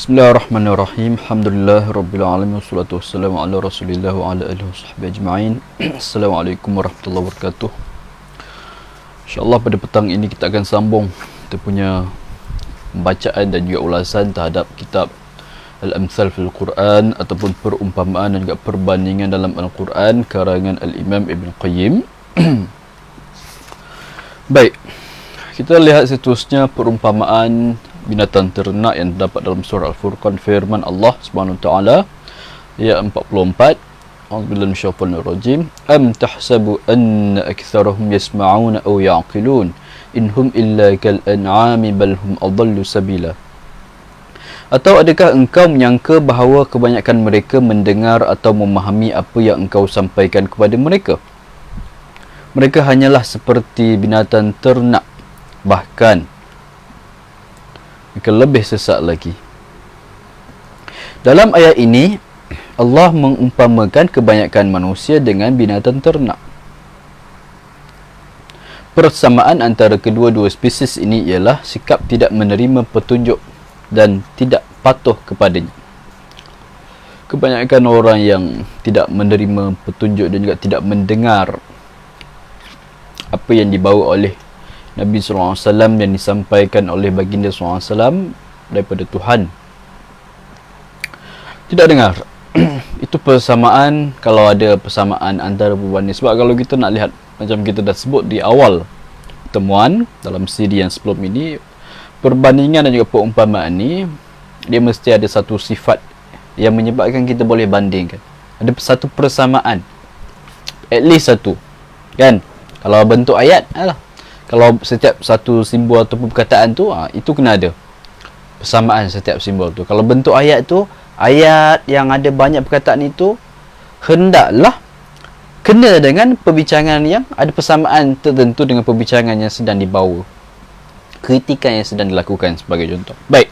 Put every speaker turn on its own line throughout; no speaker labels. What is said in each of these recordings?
Bismillahirrahmanirrahim. Alhamdulillah rabbil alamin wassalatu wassalamu ala Rasulillah wa ala alihi washabbihi ajma'in. Assalamualaikum warahmatullahi wabarakatuh. InsyaAllah pada petang ini kita akan sambung kita punya pembacaan dan juga ulasan terhadap kitab Al-Amthal fil Quran ataupun perumpamaan dan juga perbandingan dalam Al-Quran karangan Al-Imam Ibn Qayyim. Baik, kita lihat seterusnya perumpamaan binatang ternak yang terdapat dalam surah Al-Furqan, firman Allah Subhanahu wa taala ayat 44. A'udzubillahi minasyaitonir rajim. Am tahsabu anna aktsarahum yasma'una aw ya'qilun inhum illa kal an'ami bal hum adallu sabila. Atau adakah engkau menyangka bahawa kebanyakan mereka mendengar atau memahami apa yang engkau sampaikan kepada mereka? Mereka hanyalah seperti binatang ternak, bahkan mereka lebih sesat lagi. Dalam ayat ini Allah mengumpamakan kebanyakan manusia dengan binatang ternak. Persamaan antara kedua-dua spesies ini ialah sikap tidak menerima petunjuk dan tidak patuh kepadanya. Kebanyakan orang yang tidak menerima petunjuk dan juga tidak mendengar apa yang dibawa oleh Nabi SAW yang disampaikan oleh baginda SAW daripada Tuhan, tidak dengar. Itu persamaan, kalau ada persamaan antara perbandingan. Sebab kalau kita nak lihat, macam kita dah sebut di awal pertemuan dalam siri yang sebelum ini, perbandingan dan juga perumpamaan ni dia mesti ada satu sifat yang menyebabkan kita boleh bandingkan. Ada satu persamaan, at least satu, kan? Kalau bentuk ayat, kalau setiap satu simbol ataupun perkataan tu, itu kena ada persamaan setiap simbol tu. Kalau bentuk ayat tu, ayat yang ada banyak perkataan itu hendaklah kena dengan perbincangan yang ada persamaan tertentu dengan perbincangan yang sedang dibawa, kritikan yang sedang dilakukan sebagai contoh. Baik,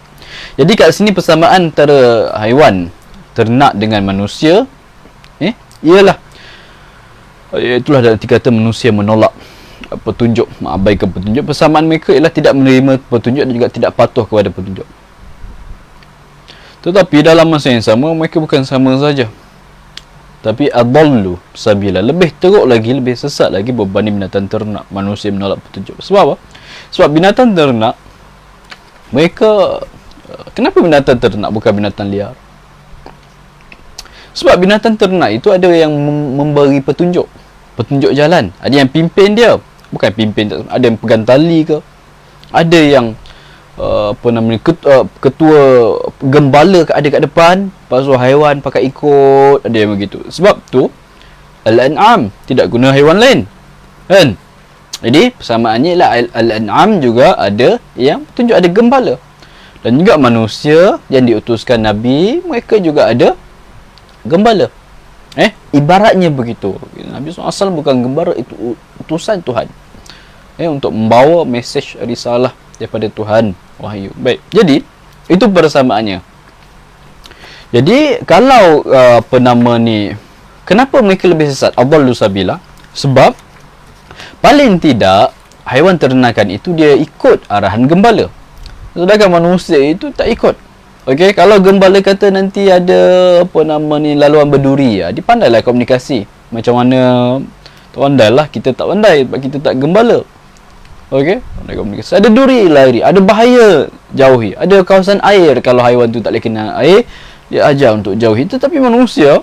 jadi kat sini persamaan antara haiwan ternak dengan manusia ialah, itulah dalam kata manusia menolak petunjuk, mengabaikan petunjuk. Persamaan mereka ialah tidak menerima petunjuk dan juga tidak patuh kepada petunjuk. Tetapi dalam masa yang sama, mereka bukan sama saja, tapi adallu sabila, lebih teruk lagi, lebih sesat lagi berbanding binatang ternak. Manusia menolak petunjuk. Sebab apa? Sebab binatang ternak, mereka, kenapa binatang ternak bukan binatang liar? Sebab binatang ternak itu ada yang memberi petunjuk jalan, ada yang pimpin dia. Bukan pimpin, ada yang pegang tali ke, ada yang ketua gembala ada kat depan, lepas tu haiwan pakai ikut, ada yang begitu. Sebab tu al-an'am tidak guna haiwan lain, kan? Jadi persamaannya ialah al-an'am juga ada yang tunjuk, ada gembala. Dan juga manusia yang diutuskan Nabi, mereka juga ada gembala. Ibaratnya begitu. Nabi SAW bukan gembala, itu utusan Tuhan, untuk membawa mesej risalah daripada Tuhan, wahyu. Baik, jadi itu persamaannya. Jadi kalau kenapa mereka lebih sesat, adallu sabila? Sebab paling tidak haiwan ternakan itu dia ikut arahan gembala, sedangkan manusia itu tak ikut. Okey, kalau gembala kata nanti ada laluan berduri, dia pandailah komunikasi. Macam mana pandailah, kita tak pandai sebab kita tak gembala. Okey, pandai komunikasi. Ada duri, lari. Ada bahaya, jauhi. Ada kawasan air, kalau haiwan tu tak boleh kena air, dia ajar untuk jauhi. Tetapi manusia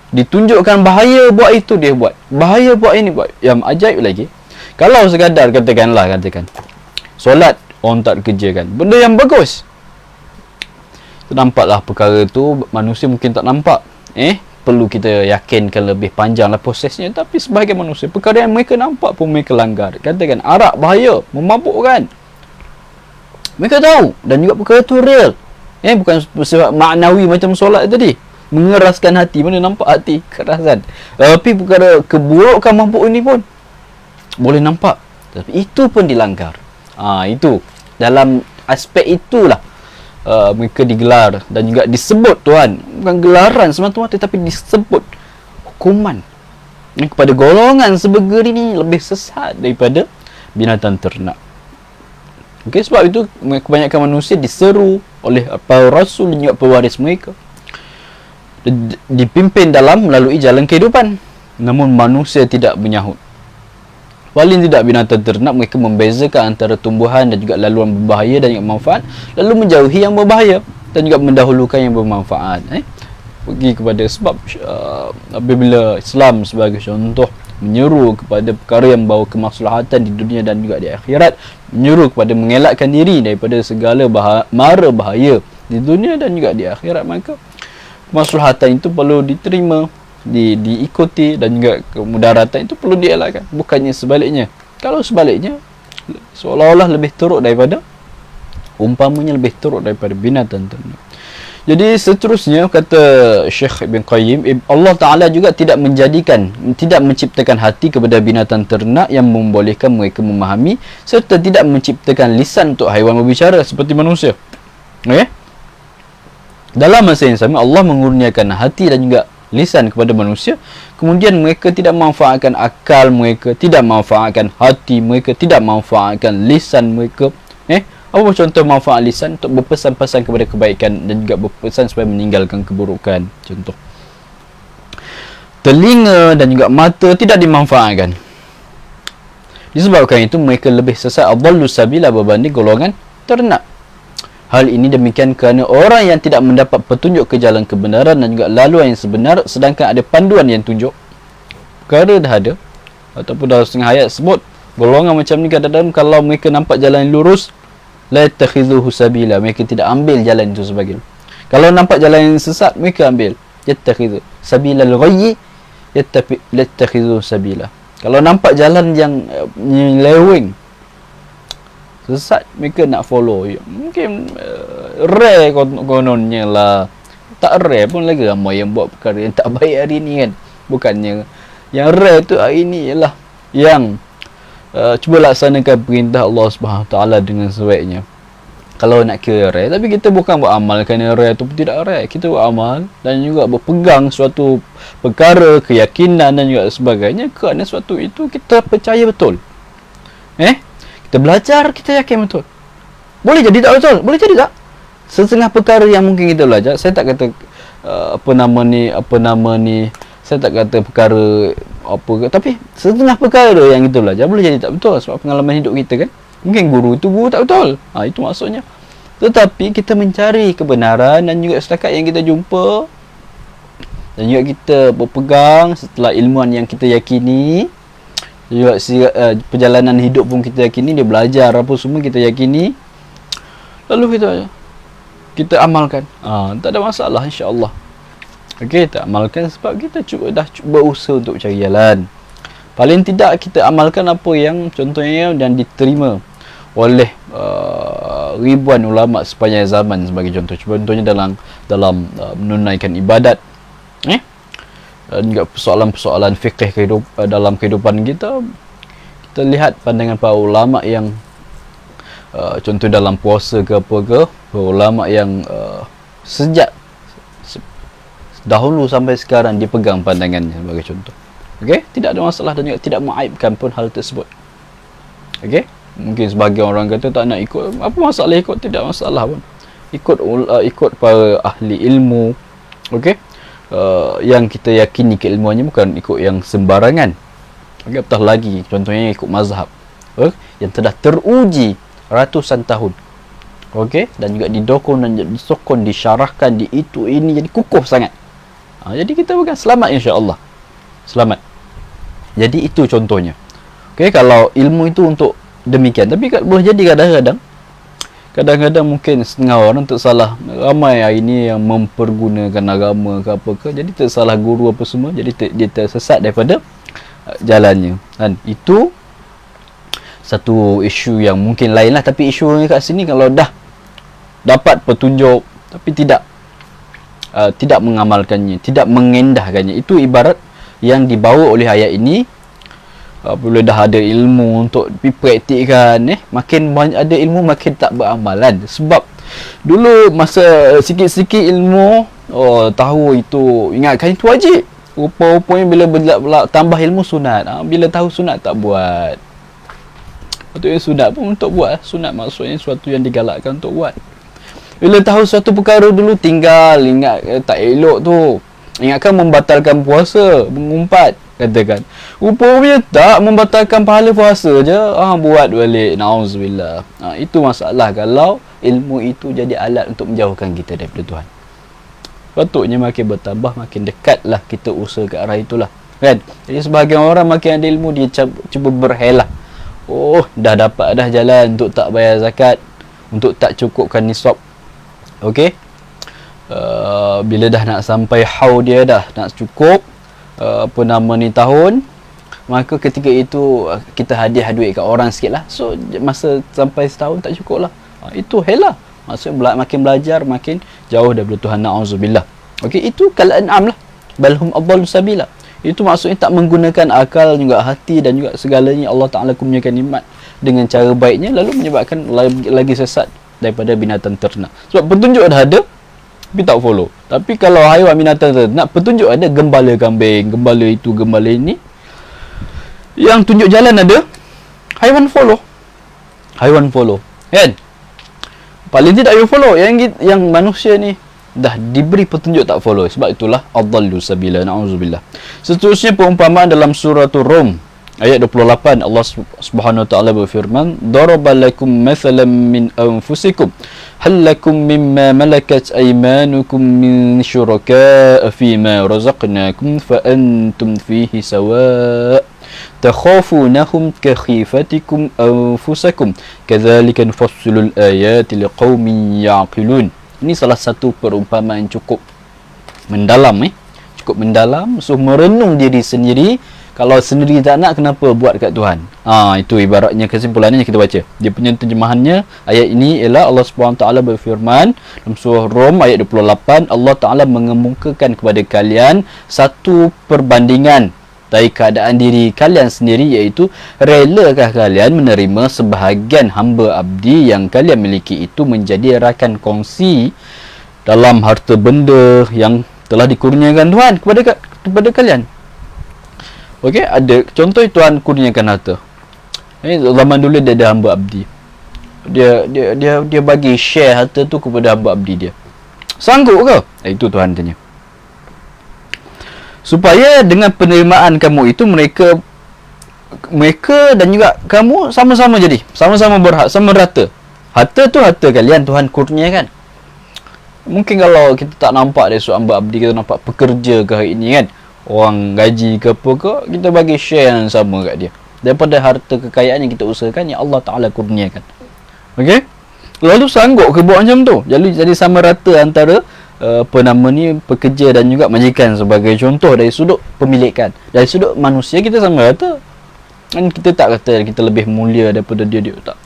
ditunjukkan bahaya, buat itu dia buat. Bahaya, buat ini, buat. Yang ajaib lagi, kalau sekadar katakan solat orang tak kerjakan, benda yang bagus, nampaklah perkara tu manusia mungkin tak nampak. Perlu kita yakinkan lebih panjanglah prosesnya. Tapi sebahagian manusia, perkara yang mereka nampak pun mereka langgar. Katakan arak bahaya, memabukkan, mereka tahu, dan juga perkara tu real. Bukan sebab maknawi macam solat tadi, mengeraskan hati, mana nampak hati kerasan. Tapi perkara keburukan mabuk ini pun boleh nampak, tapi itu pun dilanggar. Itu dalam aspek itulah mereka digelar dan juga disebut Tuhan, bukan gelaran semata-mata, tapi disebut hukuman kepada golongan sebegeri ini lebih sesat daripada binatang ternak. Okey, sebab itu kebanyakan manusia diseru oleh para rasul dan juga pewaris mereka, dipimpin dalam melalui jalan kehidupan. Namun manusia tidak menyahut. Paling tidak binatang ternak mereka membezakan antara tumbuhan dan juga laluan berbahaya dan juga manfaat, lalu menjauhi yang berbahaya dan juga mendahulukan yang bermanfaat. Pergi kepada sebab apabila Islam sebagai contoh menyeru kepada perkara yang membawa kemaslahatan di dunia dan juga di akhirat, menyeru kepada mengelakkan diri daripada segala mara bahaya di dunia dan juga di akhirat, maka kemaslahatan itu perlu diterima, diikuti, dan juga kemudaratan itu perlu dielakkan. Bukannya sebaliknya. Kalau sebaliknya, seolah-olah lebih teruk daripada, umpamanya lebih teruk daripada binatang ternak. Jadi seterusnya, kata Syekh Ibn Qayyim, Allah Ta'ala juga tidak menciptakan hati kepada binatang ternak yang membolehkan mereka memahami, serta tidak menciptakan lisan untuk haiwan berbicara seperti manusia. Okay? Dalam masa yang sama, Allah mengurniakan hati dan juga lisan kepada manusia, kemudian mereka tidak memanfaatkan akal mereka, tidak memanfaatkan hati mereka, tidak memanfaatkan lisan mereka. Apa contoh manfaat lisan? Untuk berpesan-pesan kepada kebaikan dan juga berpesan supaya meninggalkan keburukan. Contoh, telinga dan juga mata tidak dimanfaatkan. Disebabkan itu mereka lebih sesat, adallu sabila, berbanding golongan ternak. Hal ini demikian kerana orang yang tidak mendapat petunjuk ke jalan kebenaran dan juga laluan yang sebenar, sedangkan ada panduan yang tunjuk, perkara dah ada, ataupun dalam setengah ayat sebut golongan macam ni kadang-kadang kalau mereka nampak jalan yang lurus, la yattakhidhuhu sabila, mereka tidak ambil jalan itu sebagai. Kalau nampak jalan yang sesat, mereka ambil. Yattakhidhu sabilal ghayyi yattakhidhu sabila. Kalau nampak jalan yang nyeleweng, sesat, mereka nak follow. Mungkin rare kononnya lah. Tak rare pun lagi ramai yang buat perkara yang tak baik hari ni kan. Bukannya yang rare tu hari ni ialah yang cuba laksanakan perintah Allah Subhanahu Taala dengan sebaiknya. Kalau nak kira rare, tapi kita bukan buat amal kerana rare tu tidak rare. Kita buat amal dan juga berpegang suatu perkara, keyakinan dan juga sebagainya kerana suatu itu kita percaya betul. Kita belajar, kita yakin betul. Boleh jadi tak betul? Boleh jadi tak? Setengah perkara yang mungkin kita belajar, saya tak kata apa nama ni, saya tak kata perkara apa ke, tapi setengah perkara yang kita belajar boleh jadi tak betul sebab pengalaman hidup kita kan. Mungkin guru tak betul. Itu maksudnya. Tetapi kita mencari kebenaran dan juga setakat yang kita jumpa dan juga kita berpegang setelah ilmuan yang kita yakini, juga perjalanan hidup pun kita yakini, dia belajar apa semua kita yakini, lalu kita amalkan. Tak ada masalah, insya-Allah. Okey, kita amalkan sebab kita dah berusaha untuk cari jalan. Paling tidak kita amalkan apa yang contohnya dan diterima oleh ribuan ulama sepanjang zaman sebagai contoh. Contohnya dalam menunaikan ibadat, dan juga persoalan-persoalan fikih dalam kehidupan kita lihat pandangan para ulama yang contoh dalam puasa ke apa ke, ulama yang sejak dahulu sampai sekarang dipegang pandangannya sebagai contoh. Okey, tidak ada masalah dan juga tidak mengaibkan pun hal tersebut. Okey, mungkin sebahagian orang kata tak nak ikut, apa masalah ikut? Tidak masalah pun. Ikut para ahli ilmu. Okey, yang kita yakini keilmuannya, bukan ikut yang sembarangan. Okey, apatah lagi contohnya ikut mazhab yang telah teruji ratusan tahun. Okey, dan juga didokong dan disokong, disyarahkan di itu ini, jadi kukuh sangat. Jadi kita bukan selamat, insya-Allah. Selamat. Jadi itu contohnya. Okey, kalau ilmu itu untuk demikian, tapi boleh jadi kadang-kadang mungkin setengah orang tersalah. Ramai hari ini yang mempergunakan agama ke apa ke, jadi tersalah guru apa semua, jadi dia tersesat daripada jalannya. Dan itu satu isu yang mungkin lain lah. Tapi isu yang kat sini, kalau dah dapat petunjuk tapi tidak mengamalkannya, tidak mengendahkannya, itu ibarat yang dibawa oleh ayat ini. Apabila dah ada ilmu untuk dipraktikkan, makin banyak ada ilmu, makin tak beramalan. Sebab dulu masa sikit-sikit ilmu, tahu itu, ingatkan itu wajib. Rupa-rupanya bila tambah ilmu sunat, bila tahu sunat tak buat. Patutnya sunat pun untuk buat. Sunat maksudnya sesuatu yang digalakkan untuk buat. Bila tahu suatu perkara dulu, tinggal ingat tak elok tu. Ingatkan membatalkan puasa, mengumpat katakan. Rupanya tak, membatalkan pahala puasa je. Buat balik. Nauzubillah. Itu masalah kalau ilmu itu jadi alat untuk menjauhkan kita daripada Tuhan. Patutnya makin bertambah, makin dekatlah kita usaha ke arah itulah. Kan? Jadi sebahagian orang makin ada ilmu, dia cuba berhelah. Dah dapat dah jalan untuk tak bayar zakat, untuk tak cukupkan nisab. Okey? Bila dah nak sampai haul dia dah nak cukup tahun, maka ketika itu kita hadiah duit kat orang sikit lah. So masa sampai setahun tak cukup lah. Itu helah. Maksudnya makin belajar, makin jauh daripada Tuhan. Na'udzubillah. Okey, itu kal an'am lah. Balhum adallu sabila. Itu maksudnya tak menggunakan akal, juga hati dan juga segalanya Allah Ta'ala kurniakan nikmat dengan cara baiknya, lalu menyebabkan lagi sesat daripada binatang ternak. Sebab petunjuk dah ada, tapi tak follow. Tapi kalau haiwan binatang ternak, petunjuk ada, gembala kambing, gembala itu, gembala ini, yang tunjuk jalan ada, haiwan follow. Haiwan follow. Kan? Paling tidak you follow. Yang manusia ni dah diberi petunjuk tak follow. Sebab itulah adallu sabila. Na'udzubillah. Seterusnya perumpamaan dalam surah Rum ayat 28, Allah Subhanahu wa taala berfirman, darabalakum mathalan min anfusikum hal lakum mimma malakat aymanukum min syuraka'a fima razaqnakum fa antum fihi sawa' takhafunahum kakhifatikum anfusakum kadzalika nufassilul ayati liqaumin ya'qilun. Ini salah satu perumpamaan cukup mendalam cukup mendalam. So merenung diri sendiri. Kalau sendiri tak nak, kenapa buat kat Tuhan? Itu ibaratnya kesimpulannya kita baca. Dia punya terjemahannya ayat ini ialah Allah SWT berfirman dalam surah Rum ayat 28, Allah Ta'ala mengemukakan kepada kalian satu perbandingan dari keadaan diri kalian sendiri, iaitu relakah kalian menerima sebahagian hamba abdi yang kalian miliki itu menjadi rakan kongsi dalam harta benda yang telah dikurniakan Tuhan kepada kalian. Okey, ada contoh Tuhan kurniakan harta. Zaman dulu dia ada hamba abdi. Dia bagi share harta tu kepada hamba abdi dia. Sanggup ke? Itu Tuhan tanya. Supaya dengan penerimaan kamu itu mereka dan juga kamu sama-sama jadi, sama-sama berhak, sama rata. Harta tu harta kalian, Tuhan kurniakan. Mungkin kalau kita tak nampak dari seorang hamba abdi, kita nampak pekerja ke hari ini kan, orang gaji ke apa ke, kita bagi share yang sama kat dia daripada harta kekayaan yang kita usahakan, yang Allah Ta'ala kurniakan. Okey? Lalu sanggup ke buat macam tu? Jadi sama rata antara pekerja dan juga majikan sebagai contoh dari sudut pemilikan. Dari sudut manusia kita sama rata. Dan kita tak kata kita lebih mulia daripada dia tak.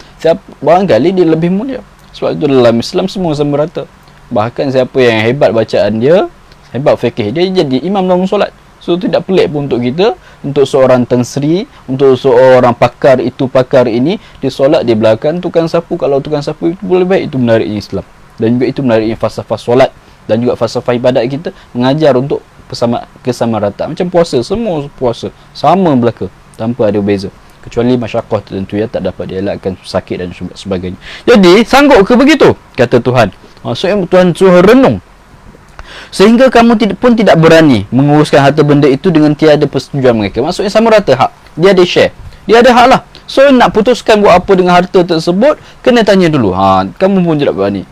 Barangkali dia lebih mulia. Sebab itu dalam Islam semua sama rata. Bahkan siapa yang hebat bacaan dia, hebat fikih dia, jadi imam dalam solat. So tidak pelik pun untuk kita, untuk seorang Tan Sri, untuk seorang pakar itu pakar ini, dia solat di belakang tukang sapu. Kalau tukang sapu itu boleh baik, itu menariknya Islam. Dan juga itu menariknya falsafah solat dan juga falsafah ibadat kita, mengajar untuk kesamarataan. Macam puasa, semua puasa sama belaka tanpa ada beza, kecuali masyaqqah tertentu yang tak dapat dielakkan, sakit dan sebagainya. Jadi sanggup ke begitu? Kata Tuhan. Maksudnya Tuhan suruh renung, sehingga kamu pun tidak berani menguruskan harta benda itu dengan tiada persetujuan mereka. Maksudnya sama rata hak. Dia ada share, dia ada hak lah. So nak putuskan buat apa dengan harta tersebut, kena tanya dulu. Kamu pun tidak berani.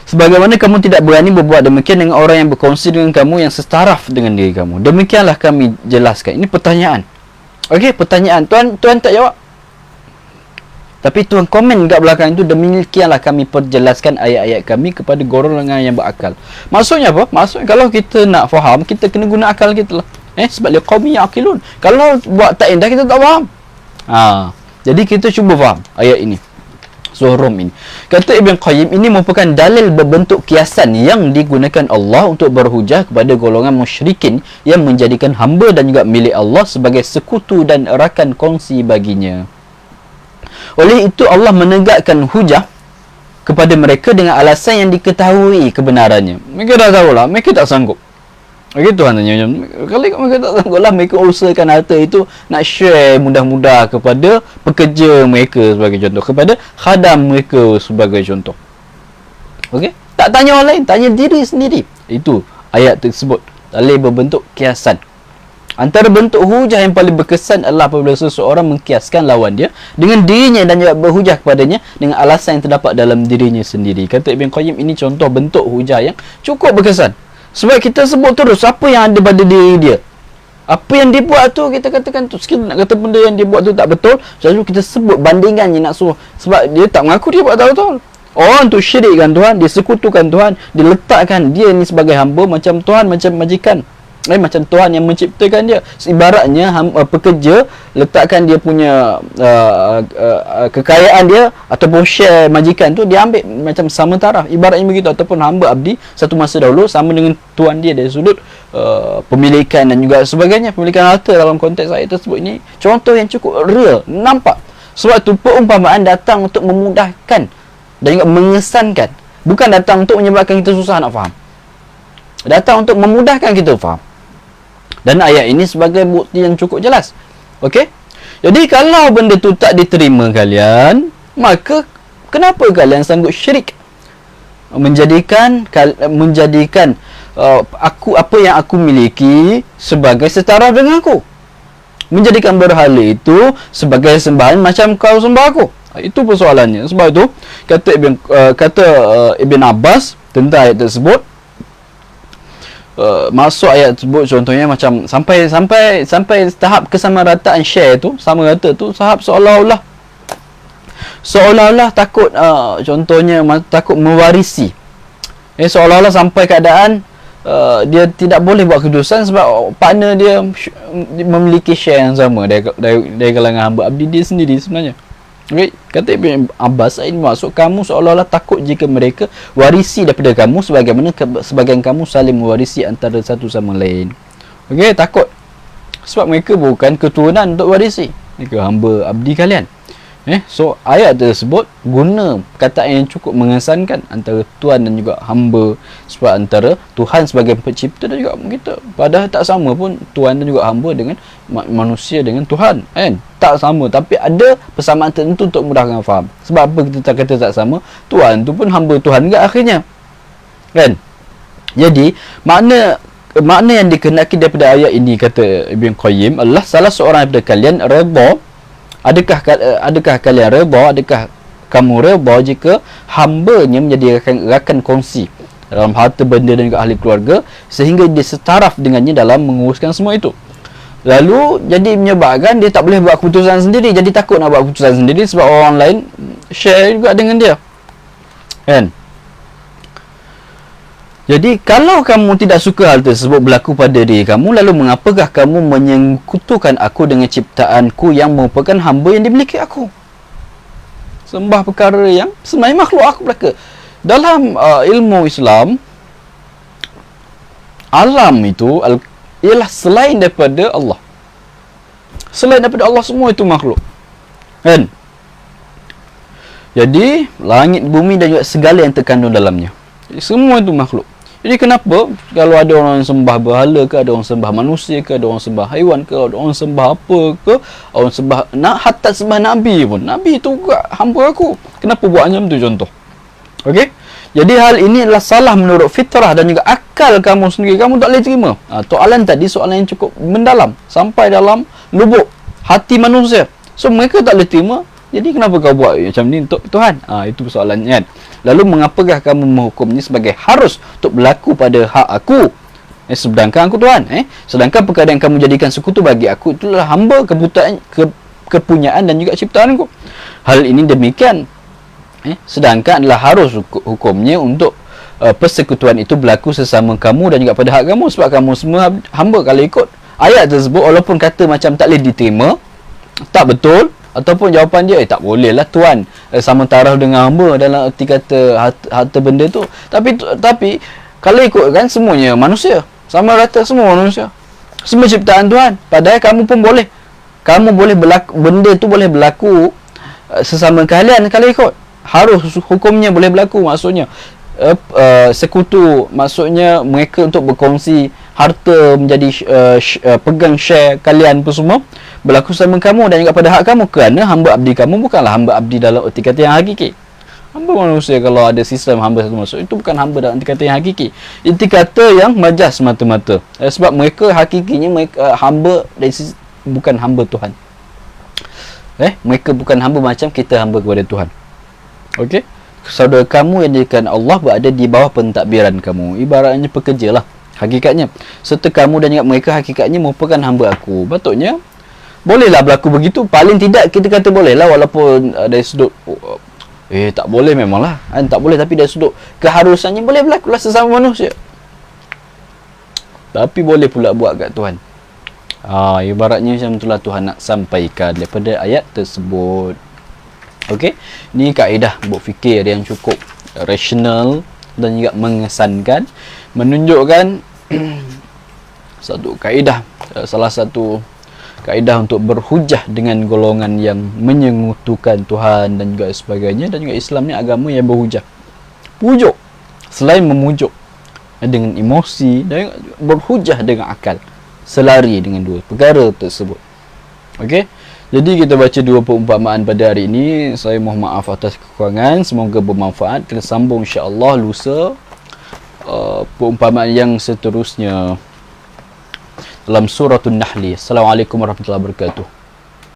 Sebagaimana kamu tidak berani berbuat demikian dengan orang yang berkongsi dengan kamu, yang setaraf dengan diri kamu. Demikianlah kami jelaskan. Ini pertanyaan. Okey, pertanyaan. Tuhan tak jawab. Tapi Tuhan komen kat belakang itu, demikianlah kami perjelaskan ayat-ayat kami kepada golongan yang berakal. Maksudnya apa? Maksudnya kalau kita nak faham, kita kena guna akal kita lah. Sebab liqaumin ya'qilun. Kalau buat tak indah, kita tak faham. Jadi kita cuba faham ayat ini, surah Rum ini. Kata Ibn Qayyim, ini merupakan dalil berbentuk kiasan yang digunakan Allah untuk berhujah kepada golongan musyrikin yang menjadikan hamba dan juga milik Allah sebagai sekutu dan rakan kongsi baginya. Oleh itu Allah menegakkan hujah kepada mereka dengan alasan yang diketahui kebenarannya. Mereka dah tahulah, mereka tak sanggup. Okey, Tuhan tanya, kalau mereka tak sanggup lah, mereka usahakan harta itu nak share mudah-mudah kepada pekerja mereka sebagai contoh, kepada khadam mereka sebagai contoh. Okey, Tak tanya orang lain, tanya diri sendiri. Itu ayat tersebut dalil berbentuk kiasan. Antara bentuk hujah yang paling berkesan adalah apabila seseorang mengkiaskan lawan dia dengan dirinya dan juga berhujah kepadanya dengan alasan yang terdapat dalam dirinya sendiri. Kata Ibn Qayyim, ini contoh bentuk hujah yang cukup berkesan. Sebab kita sebut terus apa yang ada pada diri dia. Apa yang dia buat tu, kita katakan tu. Sekiranya nak kata benda yang dia buat tu tak betul, selalu kita sebut bandingannya nak suruh. Sebab dia tak mengaku dia buat tak betul. Orang tu syirikkan Tuhan, dia sekutukan Tuhan, dia letakkan dia ni sebagai hamba macam Tuhan, macam majikan. Macam Tuhan yang menciptakan dia. Ibaratnya pekerja letakkan dia punya kekayaan dia ataupun share majikan tu, dia ambil macam sama taraf. Ibaratnya begitu. Ataupun hamba abdi satu masa dahulu sama dengan Tuhan dia dari sudut pemilikan dan juga sebagainya, pemilikan harta dalam konteks ayat tersebut. Ini contoh yang cukup real, nampak. Sebab tu perumpamaan datang untuk memudahkan dan juga mengesankan, bukan datang untuk menyebabkan kita susah nak faham. Datang untuk memudahkan kita faham. Dan ayat ini sebagai bukti yang cukup jelas. Okey? Jadi kalau benda tu tak diterima kalian, maka kenapa kalian sanggup syirik? Menjadikan aku, apa yang aku miliki sebagai setara dengan aku. Menjadikan berhala itu sebagai sembahan macam kau sembah aku. Itu persoalannya. Sebab itu kata Ibn Abbas tentang ayat tersebut, masuk ayat tersebut contohnya macam sampai tahap kesamarataan share tu, sama rata tu, tahap seolah-olah takut, contohnya takut mewarisi. Seolah-olah sampai keadaan dia tidak boleh buat keputusan sebab partner dia memiliki share yang sama dari kalangan hamba abdi dia sendiri sebenarnya. Okay. Kata Ibn Abbas, ini maksud kamu seolah-olah takut jika mereka warisi daripada kamu sebagaimana sebagian kamu saling mewarisi antara satu sama lain. Okey, takut. Sebab mereka bukan keturunan untuk warisi. Mereka hamba abdi kalian. So ayat tersebut guna perkataan yang cukup mengesankan antara Tuhan dan juga hamba. Sebab antara Tuhan sebagai pencipta dan juga kita, padahal tak sama pun Tuhan dan juga hamba dengan manusia dengan Tuhan, kan? Tak sama, tapi ada persamaan tertentu untuk mudahkan faham. Sebab apa kita kata tak sama? Tuhan tu pun hamba Tuhan juga akhirnya, kan? Jadi makna yang dikehendaki daripada ayat ini, kata Ibn Qayyim, adalah salah seorang daripada kalian redha. Adakah kalian redha, adakah kamu redha jika hambanya menjadi rakan kongsi dalam harta benda dan juga ahli keluarga, sehingga dia setaraf dengannya dalam menguruskan semua itu? Lalu jadi menyebabkan dia tak boleh buat keputusan sendiri. Jadi takut nak buat keputusan sendiri sebab orang lain share juga dengan dia, kan? Jadi kalau kamu tidak suka hal tersebut berlaku pada diri kamu, lalu mengapakah kamu menyekutukan aku dengan ciptaanku yang merupakan hamba yang dimiliki aku? Sembah perkara yang sebenarnya makhluk aku belaka. Dalam ilmu Islam, alam itu ialah selain daripada Allah. Selain daripada Allah, semua itu makhluk, kan? Jadi langit, bumi dan juga segala yang terkandung dalamnya, semua itu makhluk. Jadi kenapa kalau ada orang sembah berhala ke, ada orang sembah manusia ke, ada orang sembah haiwan ke, ada orang sembah apa ke, orang sembah hatta sembah Nabi pun, Nabi itu juga hamba aku, kenapa buat macam tu contoh? Okey? Jadi hal ini adalah salah menurut fitrah dan juga akal kamu sendiri. Kamu tak boleh terima. Soalan tadi soalan yang cukup mendalam, sampai dalam lubuk hati manusia. So mereka tak boleh terima. Jadi kenapa kau buat macam ni untuk Tuhan? Itu persoalannya, kan? Lalu mengapakah kamu menghukumnya sebagai harus untuk berlaku pada hak aku? Sedangkan aku Tuhan. Sedangkan perkara yang kamu jadikan sekutu bagi aku, itulah hamba, kepunyaan dan juga ciptaan aku. Hal ini demikian. Sedangkan adalah harus hukumnya untuk persekutuan itu berlaku sesama kamu dan juga pada hak kamu. Sebab kamu semua hamba. Kalau ikut ayat tersebut, walaupun kata macam tak boleh diterima, tak betul, ataupun jawapan dia, tak boleh lah Tuhan sama taraf dengan hamba dalam erti kata harta benda tu. Tapi kalau ikutkan semuanya manusia, sama rata semua manusia, semua ciptaan Tuhan. Padahal kamu pun boleh, berlaku, benda tu boleh berlaku sesama kalian. Kalau ikut harus hukumnya boleh berlaku, maksudnya sekutu, maksudnya mereka untuk berkongsi harta, menjadi pegang share kalian pun semua berlaku sama kamu dan juga pada hak kamu, kerana hamba abdi kamu bukanlah hamba abdi dalam erti kata yang hakiki. Hamba manusia, kalau ada sistem hamba satu masuk, itu bukan hamba dalam arti kata yang hakiki. Itu kata yang majas semata-mata. Sebab mereka hakikinya mereka hamba dari sisi, bukan hamba Tuhan. Mereka bukan hamba macam kita hamba kepada Tuhan. Okey? Saudara kamu yang dijadikan Allah berada di bawah pentadbiran kamu. Ibaratnya pekerja lah hakikatnya. Serta kamu dan juga mereka hakikatnya merupakan hamba aku. Patutnya bolehlah berlaku begitu. Paling tidak kita kata bolehlah, walaupun dari sudut tak boleh memanglah. Tak boleh, tapi dari sudut keharusannya boleh berlaku lah sesama manusia. Tapi boleh pula buat kat Tuhan. Ibaratnya macam itulah Tuhan nak sampaikan daripada ayat tersebut. Okey, ni kaedah berfikir yang cukup rasional dan juga mengesankan, menunjukkan satu kaedah, salah satu kaedah untuk berhujah dengan golongan yang menyekutukan Tuhan dan juga sebagainya. Dan juga Islam ni agama yang berhujah, pujuk selain memujuk dengan emosi, dan berhujah dengan akal, selari dengan dua perkara tersebut. Okey, jadi kita baca dua perumpamaan pada hari ini. Saya mohon maaf atas kekurangan, semoga bermanfaat. Kita sambung insya-Allah lusa perumpamaan yang seterusnya dalam surah An-Nahl. Assalamualaikum warahmatullahi wabarakatuh.